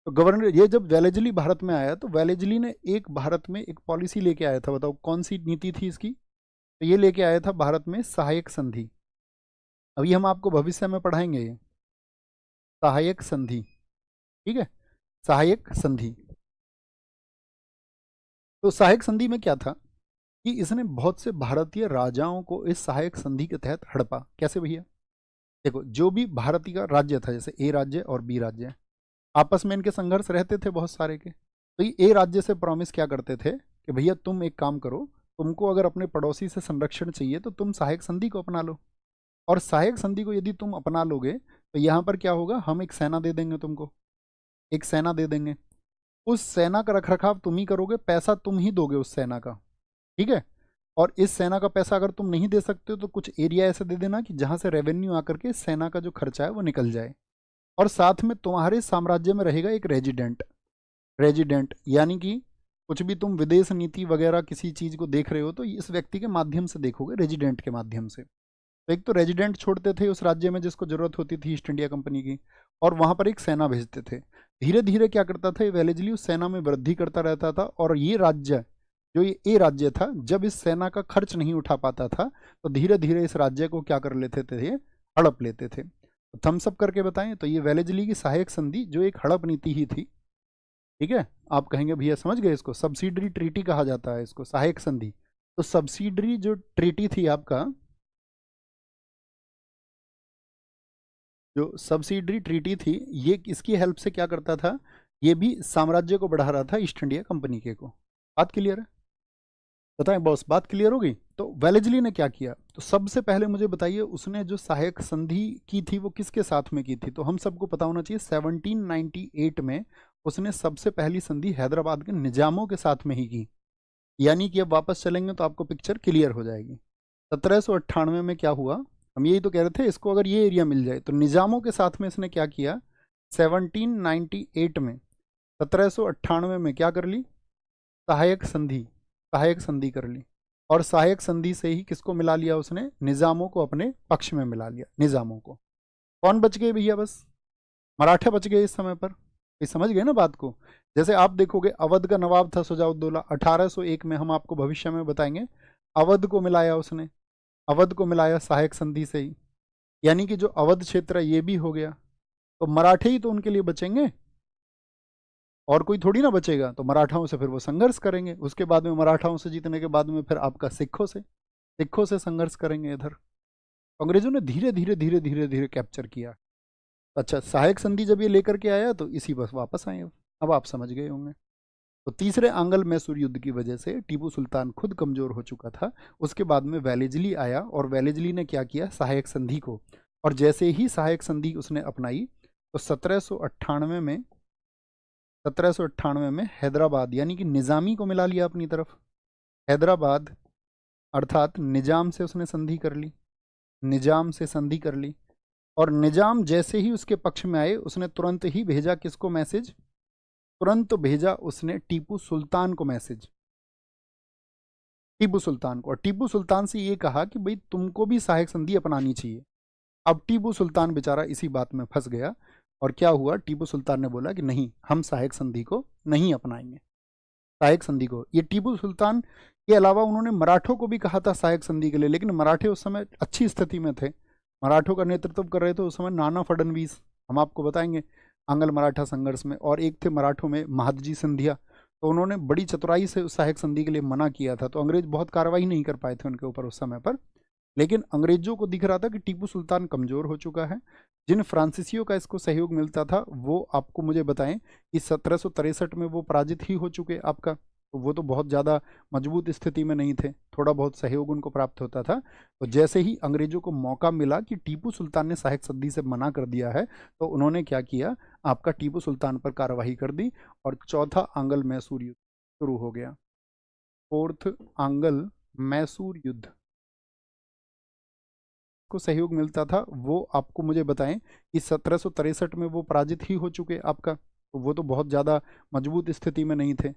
तो गवर्नर, ये जब वेलेजली भारत में आया तो वेलेजली ने एक भारत में एक पॉलिसी लेके आया था, बताओ कौन सी नीति थी इसकी? तो ये लेके आया था भारत में सहायक संधि। अभी हम आपको भविष्य में पढ़ाएंगे ये सहायक संधि, ठीक है, सहायक संधि। तो सहायक संधि में क्या था कि इसने बहुत से भारतीय राजाओं को इस सहायक संधि के तहत हड़पा। कैसे भैया? देखो, जो भी भारतीय का राज्य था, जैसे ए राज्य और बी राज्य, आपस में इनके संघर्ष रहते थे बहुत सारे के। तो ये ए राज्य से प्रॉमिस क्या करते थे कि भैया तुम एक काम करो, तुमको अगर अपने पड़ोसी से संरक्षण चाहिए तो तुम सहायक संधि को अपना लो, और सहायक संधि को यदि तुम अपना लोगे तो यहाँ पर क्या होगा, हम एक सेना दे देंगे तुमको, एक सेना दे देंगे। उस सेना का रखरखाव तुम ही करोगे, पैसा तुम ही दोगे उस सेना का, ठीक है। और इस सेना का पैसा अगर तुम नहीं दे सकते हो तो कुछ एरिया ऐसे दे देना कि जहाँ से रेवेन्यू आकर के सेना का जो खर्चा है वो निकल जाए। और साथ में तुम्हारे साम्राज्य में रहेगा एक रेजिडेंट। रेजिडेंट यानी कि कुछ भी तुम विदेश नीति वगैरह किसी चीज़ को देख रहे हो तो इस व्यक्ति के माध्यम से देखोगे, रेजिडेंट के माध्यम से। तो एक तो रेजिडेंट छोड़ते थे उस राज्य में जिसको जरूरत होती थी ईस्ट इंडिया कंपनी की, और वहां पर एक सेना भेजते थे। धीरे धीरे क्या करता था ये वेलेजली, उस सेना में वृद्धि करता रहता था, और ये राज्य जो ये ए राज्य था, जब इस सेना का खर्च नहीं उठा पाता था तो धीरे धीरे इस राज्य को क्या कर लेते थे, ये हड़प लेते थे। तो थम्स अप करके बताएं तो ये वेलेजली की सहायक संधि जो एक हड़प नीति ही थी, ठीक है। आप कहेंगे भैया समझ गए, इसको सब्सिडरी ट्रीटी कहा जाता है, इसको सहायक संधि। तो सब्सिडरी जो ट्रीटी थी आपका, जो सब्सिडरी ट्रीटी थी, ये इसकी हेल्प से क्या करता था, ये भी साम्राज्य को बढ़ा रहा था ईस्ट इंडिया कंपनी के को। बात क्लियर है? बताएं बॉस, बात क्लियर हो गई? तो वेलेजली ने क्या किया, तो सबसे पहले मुझे बताइए उसने जो सहायक संधि की थी वो किसके साथ में की थी? तो हम सबको पता होना चाहिए 1798 में उसने सबसे पहली संधि हैदराबाद के निजामों के साथ में ही की। यानी कि अब वापस चलेंगे तो आपको पिक्चर क्लियर हो जाएगी। 1798 में क्या हुआ, हम यही तो कह रहे थे, इसको अगर ये एरिया मिल जाए तो निजामों के साथ में इसने क्या किया, 1798 में, 1798 में क्या कर ली, सहायक संधि, सहायक संधि कर ली। और सहायक संधि से ही किसको मिला लिया उसने, निजामों को अपने पक्ष में मिला लिया, निजामों को। कौन बच गए भैया? बस मराठे बच गए इस समय पर। ये समझ गए ना बात को? जैसे आप देखोगे अवध का नवाब था सुजाउद्दौला, 1801 में, हम आपको भविष्य में बताएंगे, अवध को मिलाया उसने, अवध को मिलाया सहायक संधि से ही। यानी कि जो अवध क्षेत्र है ये भी हो गया, तो मराठे ही तो उनके लिए बचेंगे, और कोई थोड़ी ना बचेगा। तो मराठाओं से फिर वो संघर्ष करेंगे, उसके बाद में मराठाओं से जीतने के बाद में फिर आपका सिखों से संघर्ष करेंगे इधर। तो अंग्रेजों ने धीरे धीरे धीरे धीरे धीरे कैप्चर किया। अच्छा, सहायक संधि जब ये लेकर के आया तो इसी बस वापस आए। अब आप समझ गए होंगे। तो तीसरे आंग्ल मैसूर युद्ध की वजह से टीपू सुल्तान खुद कमजोर हो चुका था। उसके बाद में वेलेजली आया, और वेलेजली ने क्या किया, सहायक संधि को, और जैसे ही सहायक संधि उसने अपनाई तो 1798 में हैदराबाद यानी कि निजामी को मिला लिया अपनी तरफ। हैदराबाद अर्थात निजाम से उसने संधि कर ली, निजाम से संधि कर ली। और निजाम जैसे ही उसके पक्ष में आए उसने तुरंत ही भेजा किसको मैसेज, तुरंत भेजा उसने टीपू सुल्तान को मैसेज, टीपू सुल्तान को। और टीपू सुल्तान से ये कहा कि भाई तुमको भी सहायक संधि अपनानी चाहिए। अब टीपू सुल्तान बेचारा इसी बात में फंस गया, और क्या हुआ, टीपू सुल्तान ने बोला कि नहीं, हम सहायक संधि को नहीं अपनाएंगे। सहायक संधि को, ये टीपू सुल्तान के अलावा उन्होंने मराठों को भी कहा था सहायक संधि के लिए, लेकिन मराठे उस समय अच्छी स्थिति में थे। मराठों का नेतृत्व कर रहे थे उस समय नाना फडणवीस, हम आपको बताएंगे आंग्ल मराठा संघर्ष में। और एक थे मराठों में महादजी सिंधिया, तो उन्होंने बड़ी चतुराई से उस सहायक संधि के लिए मना किया था। तो अंग्रेज बहुत कार्रवाई नहीं कर पाए थे उनके ऊपर उस समय पर। लेकिन अंग्रेजों को दिख रहा था कि टीपू सुल्तान कमजोर हो चुका है। जिन फ्रांसीसियों का इसको सहयोग मिलता था वो आपको मुझे बताएं कि 1763 में वो पराजित ही हो चुके आपका, तो वो तो बहुत ज़्यादा मजबूत स्थिति में नहीं थे, थोड़ा बहुत सहयोग उनको प्राप्त होता था। तो जैसे ही अंग्रेजों को मौका मिला कि टीपू सुल्तान ने सहायक संधि से मना कर दिया है, तो उन्होंने क्या किया, आपका टीपू सुल्तान पर कार्रवाई कर दी, और चौथा आंग्ल मैसूर युद्ध शुरू हो गया। फोर्थ आंग्ल मैसूर युद्ध को सहयोग मिलता था वो आपको मुझे बताएं कि 1763 में वो पराजित ही हो चुके आपका, तो वो तो बहुत ज़्यादा मजबूत स्थिति में नहीं थे,